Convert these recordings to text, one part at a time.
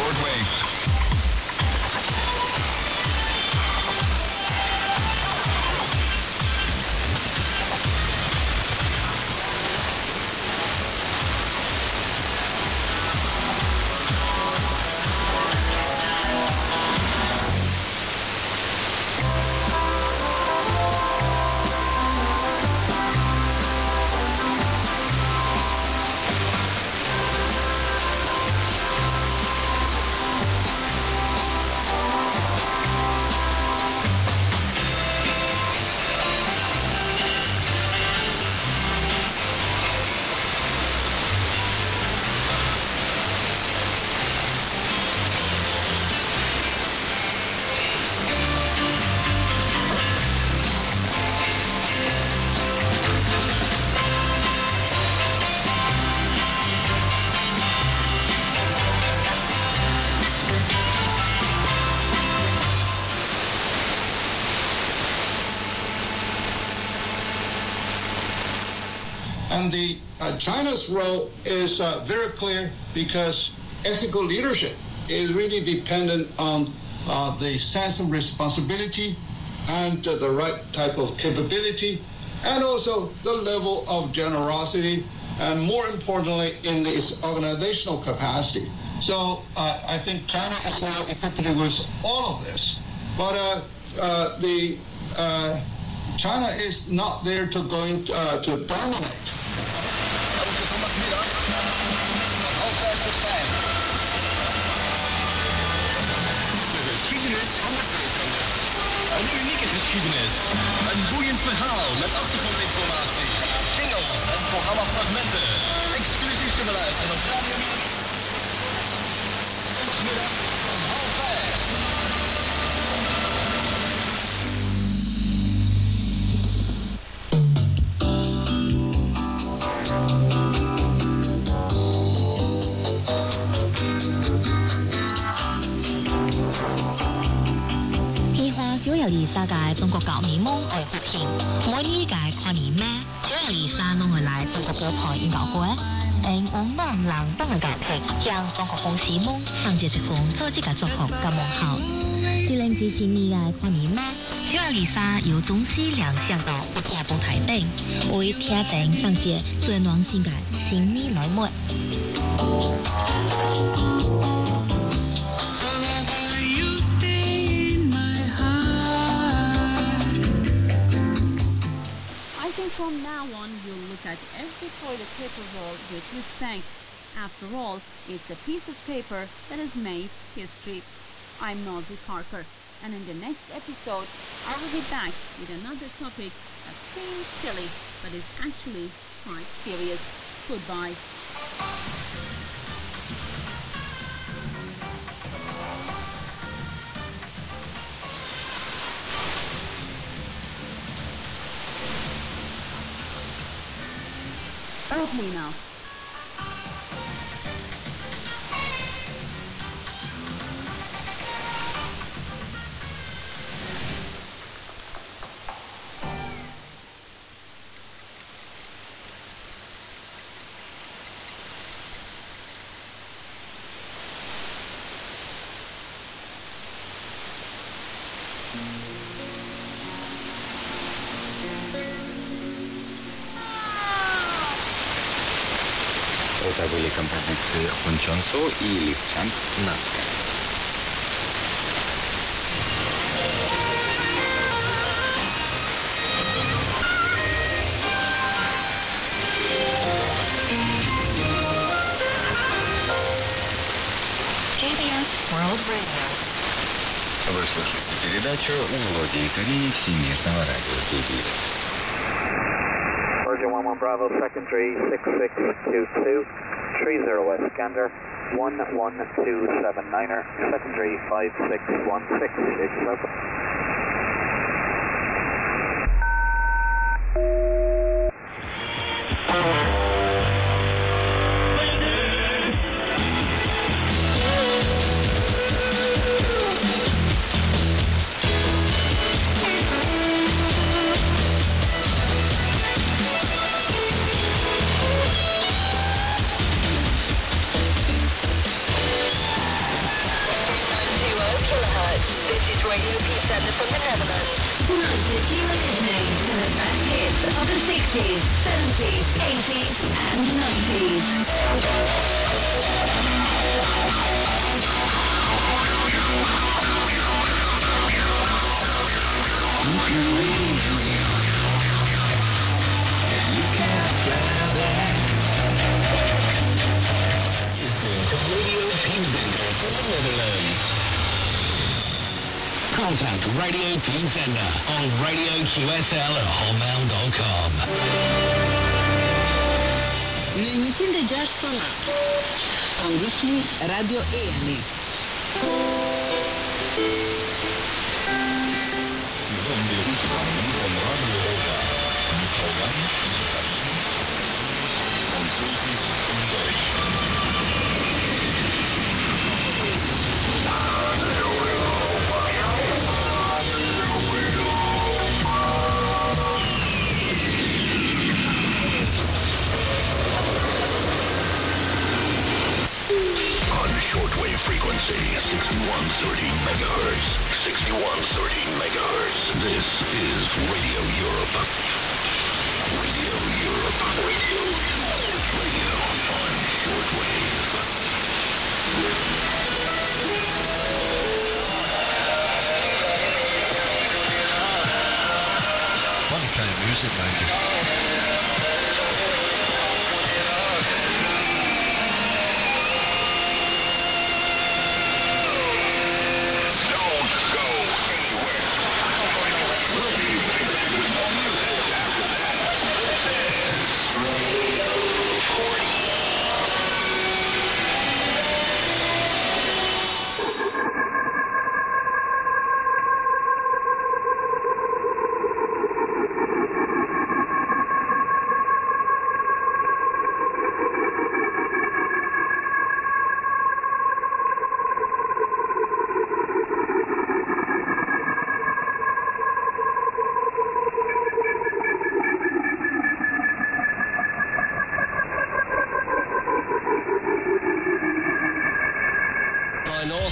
Shortwave. And China's role is very clear because ethical leadership is really dependent on the sense of responsibility and the right type of capability, and also the level of generosity, and more importantly, in its organizational capacity. So I think China is now equipped with all of this, but China is not there to dominate. Een unieke geschiedenis. Een boeiend verhaal met achtergrondinformatie. Singles en programmafragmenten. Exclusief te beluisteren op Radio Amey. Zondagmiddag van 923屆中國舊年夢愛福田，每呢屆跨年咩？923攏會來中國歌台演講會，我望人都會教題，讓中國風時夢上節節風做這個作學嘅夢後。致令支持呢屆跨年咩？923由中西兩向導不聽舞台頂，為聽頂上節最暖心嘅新米來末。From now on, you'll look at every toilet paper roll with respect. After all, it's a piece of paper that has made history. I'm Nazi Parker, and in the next episode, I will be back with another topic that seems silly, but is actually quite serious. Goodbye. Okay now. Это были композиции Contikenzo и Lieutenant Nazca. TWR World Radio. Вы слушаете передачу «Мелодии Кореи Всемирного радио TWR». Virgin 11 Bravo, secondary 6622, 30 West Gander, 11279er, secondary 5616, station open. 60s, 70s, 80s and 90s. Radio Piepzender from the Netherlands. Contact Radio Piepzender on radioqsl@hotmail.com. München Jazz Sonata. Anglični Radio Amey. Shortwave frequency 6113 megahertz. 6113 megahertz. This is Radio Europe. Radio Europe. Radio on shortwave. Fun kind of music, man.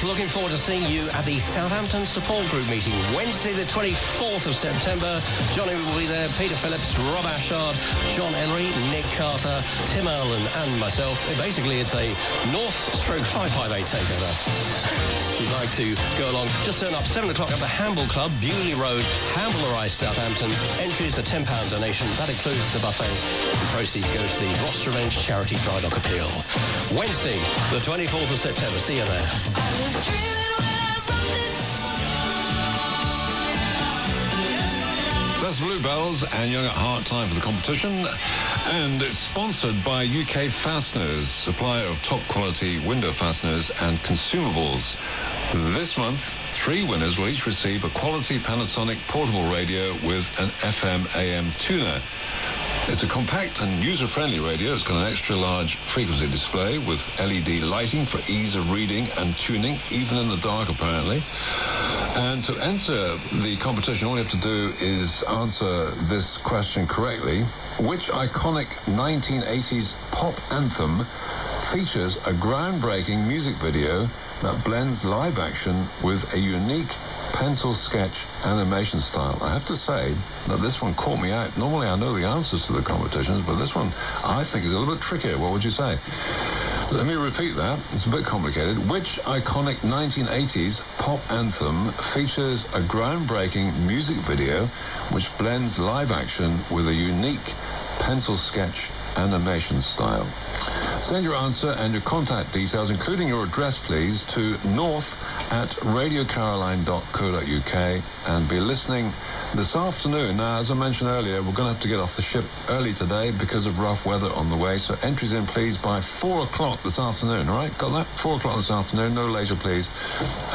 Looking forward to seeing you at the Southampton Support Group meeting Wednesday the 24th of September. Johnny will be there, Peter Phillips, Rob Ashard, John Ellery, Nick Carter, Tim Allen and myself. Basically it's a North/558 takeover. If you'd like to go along, just turn up 7 o'clock at the Hamble Club, Bewley Road, Hamble Rise, Southampton. Entries a £10 donation. That includes the buffet. The proceeds go to the Ross Revenge Charity Dry Dock Appeal. Wednesday the 24th of September. See you there. That's Bluebells and Young at Heart. Time for the competition, and it's sponsored by UK Fasteners, supplier of top quality window fasteners and consumables. This month, 3 winners will each receive a quality Panasonic portable radio with an FM/AM tuner. It's a compact and user-friendly radio. It's got an extra-large frequency display with LED lighting for ease of reading and tuning, even in the dark, apparently. And to enter the competition, all you have to do is answer this question correctly. Which iconic 1980s pop anthem features a groundbreaking music video that blends live action with a unique pencil sketch animation style? I have to say that this one caught me out. Normally I know the answers to the competitions, but this one I think is a little bit trickier. What would you say? Let me repeat that. It's a bit complicated. Which iconic 1980s pop anthem features a groundbreaking music video which blends live action with a unique pencil sketch animation style? Send your answer and your contact details, including your address, please, to north@radiocaroline.co.uk and be listening this afternoon. Now, as I mentioned earlier, we're going to have to get off the ship early today because of rough weather on the way, so entries in, please, by 4 o'clock this afternoon, all right? Got that? 4 o'clock this afternoon, no later, please.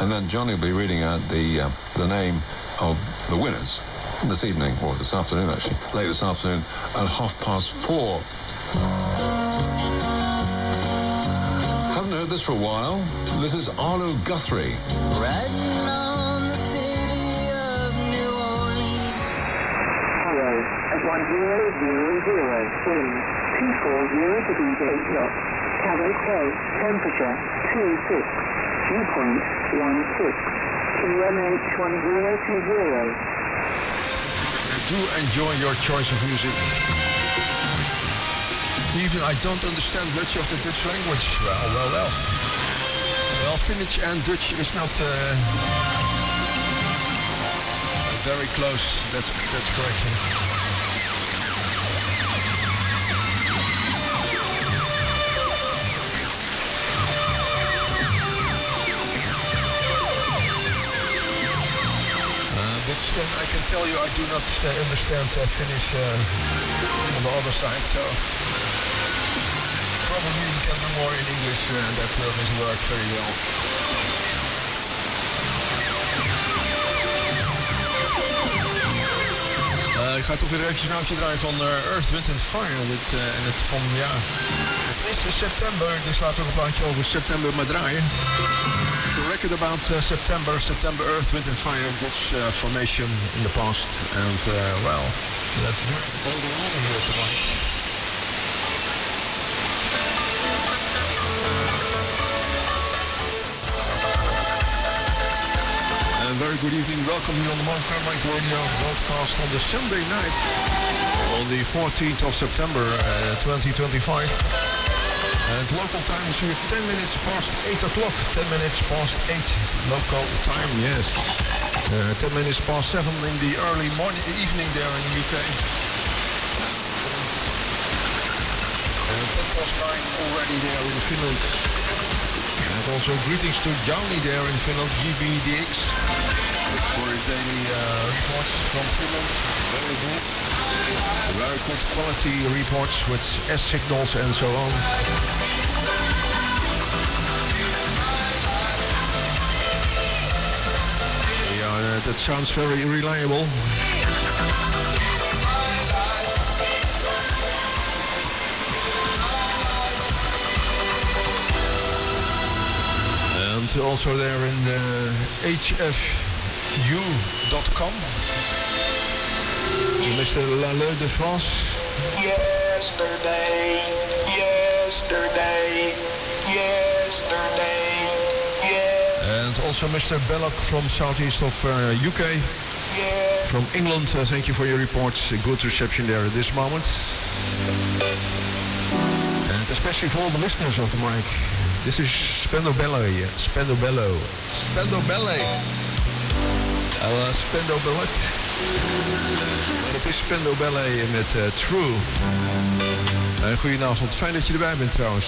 And then Johnny will be reading out the name of the winners this evening, or this afternoon, actually, late this afternoon at 4:30. Haven't heard this for a while. This is Arlo Guthrie. Riding on the city of New Orleans. Hello, at 1000, please. 240 to DJ clock. Cabin K, temperature 26, dew point 16, QMH 1020. Do enjoy your choice of music. Even I don't understand much of the Dutch language. Well, Finnish and Dutch is not very close. That's correct. But I can tell you I do not understand Finnish on the other side, so probably we can do more in English and that will work very well. Ik ga toch weer eventjes een oudje draaien van Earth, Wind and Fire. En het van, ja, het is september, dus laten we een plaatje over september maar draaien. The record about September, Earth, Wind and Fire, Dutch formation in the past. And, well, let's do it all the way here tonight. Very good evening, welcome here on the Mike Radio broadcast on the Sunday night on the 14th of September 2025. And local time is here 10 minutes past 8 o'clock, 10 minutes past 8 local time, yes. 10 minutes past 7 in the early morning, evening there in the UK. And 10 past 9 already there in Finland. And also greetings to Johnny there in Finland, GBDX, for his daily reports from Finland. Very good. Very good quality reports with S-signals and so on. Yeah, that sounds very reliable. And also there in the hfu.com, Mr. Lalleux de France. Yesterday, yeah. And also Mr. Belloc from southeast of UK. Yeah. From England, thank you for your reports. A good reception there at this moment. And especially for all the listeners of the mic. This is Spendo Ballet. Spendo Bello. Spendo Ballet. Spendo Ballet. Maar het is Spendo Ballet met True. Goedenavond, fijn dat je erbij bent trouwens.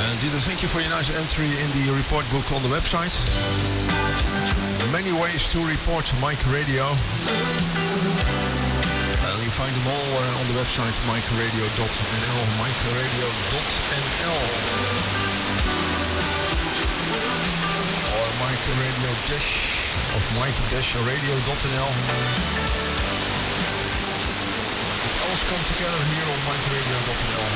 And Dieter, thank you for your nice entry in the report book on the website. Many ways to report Mike Radio. You find them all on the website mikeradio.nl, mikeradio.nl, or mike-radio.nl. It all comes together here on mikeradio.nl.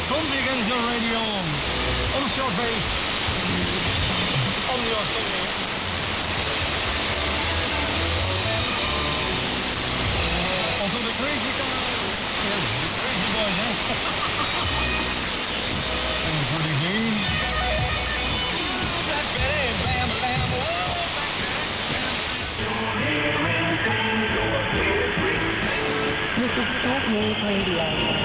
Contikenzo Radio on Shortwave on your signal. Also the crazy guy, yes, the crazy boy, huh? And for the game. Bam, bam, bam, whoa, bam, bam, bam. America.